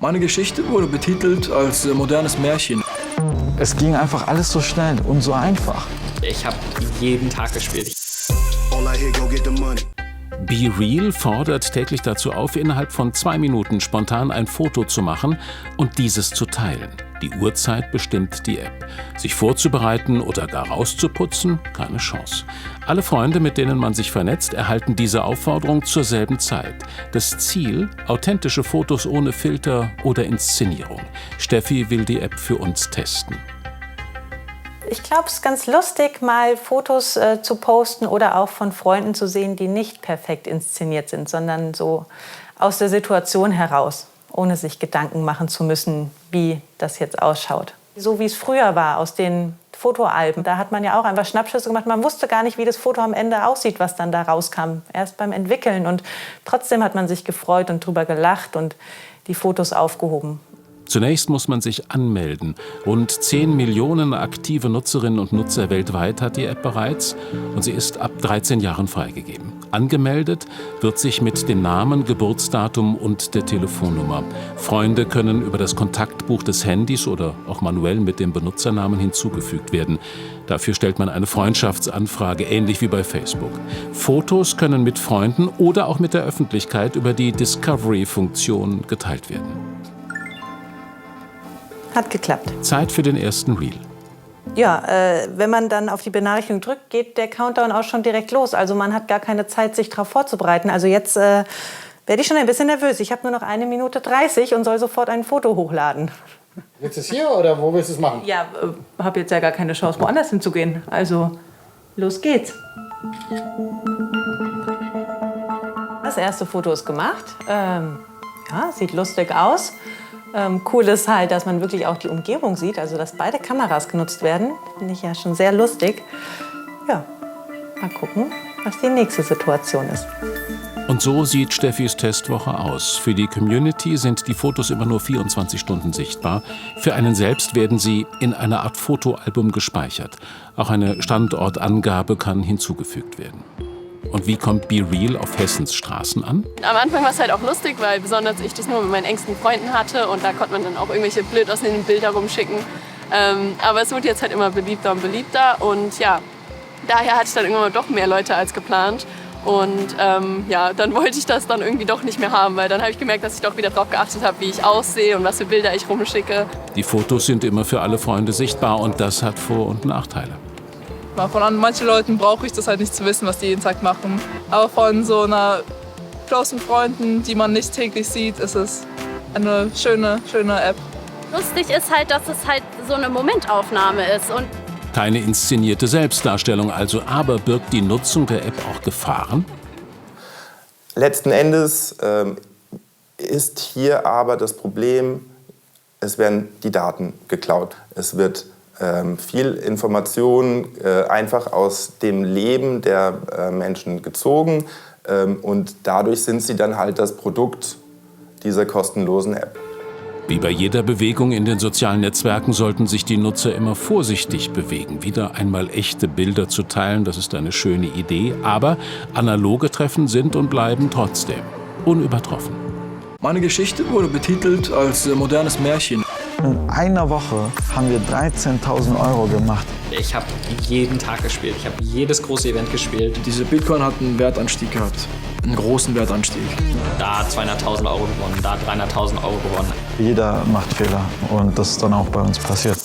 Meine Geschichte wurde betitelt als modernes Märchen. Es ging einfach alles so schnell und so einfach. Ich habe jeden Tag gespielt. Be Real fordert täglich dazu auf, innerhalb von 2 Minuten spontan ein Foto zu machen und dieses zu teilen. Die Uhrzeit bestimmt die App. Sich vorzubereiten oder gar rauszuputzen, keine Chance. Alle Freunde, mit denen man sich vernetzt, erhalten diese Aufforderung zur selben Zeit. Das Ziel: authentische Fotos ohne Filter oder Inszenierung. Steffi will die App für uns testen. Ich glaube, es ist ganz lustig, mal Fotos zu posten oder auch von Freunden zu sehen, die nicht perfekt inszeniert sind, sondern so aus der Situation heraus, ohne sich Gedanken machen zu müssen, wie das jetzt ausschaut. So wie es früher war aus den Fotoalben. Da hat man ja auch einfach Schnappschüsse gemacht. Man wusste gar nicht, wie das Foto am Ende aussieht, was dann da rauskam. Erst beim Entwickeln. Und trotzdem hat man sich gefreut und drüber gelacht und die Fotos aufgehoben. Zunächst muss man sich anmelden. Rund 10 Millionen aktive Nutzerinnen und Nutzer weltweit hat die App bereits und sie ist ab 13 Jahren freigegeben. Angemeldet wird sich mit dem Namen, Geburtsdatum und der Telefonnummer. Freunde können über das Kontaktbuch des Handys oder auch manuell mit dem Benutzernamen hinzugefügt werden. Dafür stellt man eine Freundschaftsanfrage, ähnlich wie bei Facebook. Fotos können mit Freunden oder auch mit der Öffentlichkeit über die Discovery-Funktion geteilt werden. Hat geklappt. Zeit für den ersten Reel. Ja, wenn man dann auf die Benachrichtigung drückt, geht der Countdown auch schon direkt los. Also man hat gar keine Zeit, sich darauf vorzubereiten. Also jetzt werde ich schon ein bisschen nervös. Ich habe nur noch 1 Minute 30 und soll sofort ein Foto hochladen. Willst du es hier oder wo willst du es machen? Ja, habe jetzt ja gar keine Chance, woanders hinzugehen. Also los geht's. Das erste Foto ist gemacht. Ja, sieht lustig aus. Cool ist halt, dass man wirklich auch die Umgebung sieht, also dass beide Kameras genutzt werden. Finde ich ja schon sehr lustig. Ja, mal gucken, was die nächste Situation ist. Und so sieht Steffis Testwoche aus. Für die Community sind die Fotos immer nur 24 Stunden sichtbar. Für einen selbst werden sie in einer Art Fotoalbum gespeichert. Auch eine Standortangabe kann hinzugefügt werden. Und wie kommt Be Real auf Hessens Straßen an? Am Anfang war es halt auch lustig, weil besonders ich das nur mit meinen engsten Freunden hatte und da konnte man dann auch irgendwelche blöd aussehenden Bilder rumschicken. Aber es wird jetzt halt immer beliebter und beliebter und ja, daher hatte ich dann irgendwann doch mehr Leute als geplant. Und ja, dann wollte ich das dann irgendwie doch nicht mehr haben, weil dann habe ich gemerkt, dass ich doch wieder darauf geachtet habe, wie ich aussehe und was für Bilder ich rumschicke. Die Fotos sind immer für alle Freunde sichtbar und das hat Vor- und Nachteile. Von manchen Leuten brauche ich das halt nicht zu wissen, was die jeden Tag machen. Aber von so einer closen Freunden, die man nicht täglich sieht, ist es eine schöne App. Lustig ist halt, dass es halt so eine Momentaufnahme ist. Und Keine inszenierte Selbstdarstellung also, aber birgt die Nutzung der App auch Gefahren? Letzten Endes ist hier aber das Problem, es werden die Daten geklaut. Es wird viel Information einfach aus dem Leben der Menschen gezogen und dadurch sind sie dann halt das Produkt dieser kostenlosen App. Wie bei jeder Bewegung in den sozialen Netzwerken sollten sich die Nutzer immer vorsichtig bewegen. Wieder einmal echte Bilder zu teilen, das ist eine schöne Idee, aber analoge Treffen sind und bleiben trotzdem unübertroffen. Meine Geschichte wurde betitelt als modernes Märchen. In einer Woche haben wir 13.000 € gemacht. Ich habe jeden Tag gespielt. Ich habe jedes große Event gespielt. Diese Bitcoin hat einen Wertanstieg gehabt. Einen großen Wertanstieg. Da 200.000 € gewonnen, da 300.000 € gewonnen. Jeder macht Fehler und das ist dann auch bei uns passiert.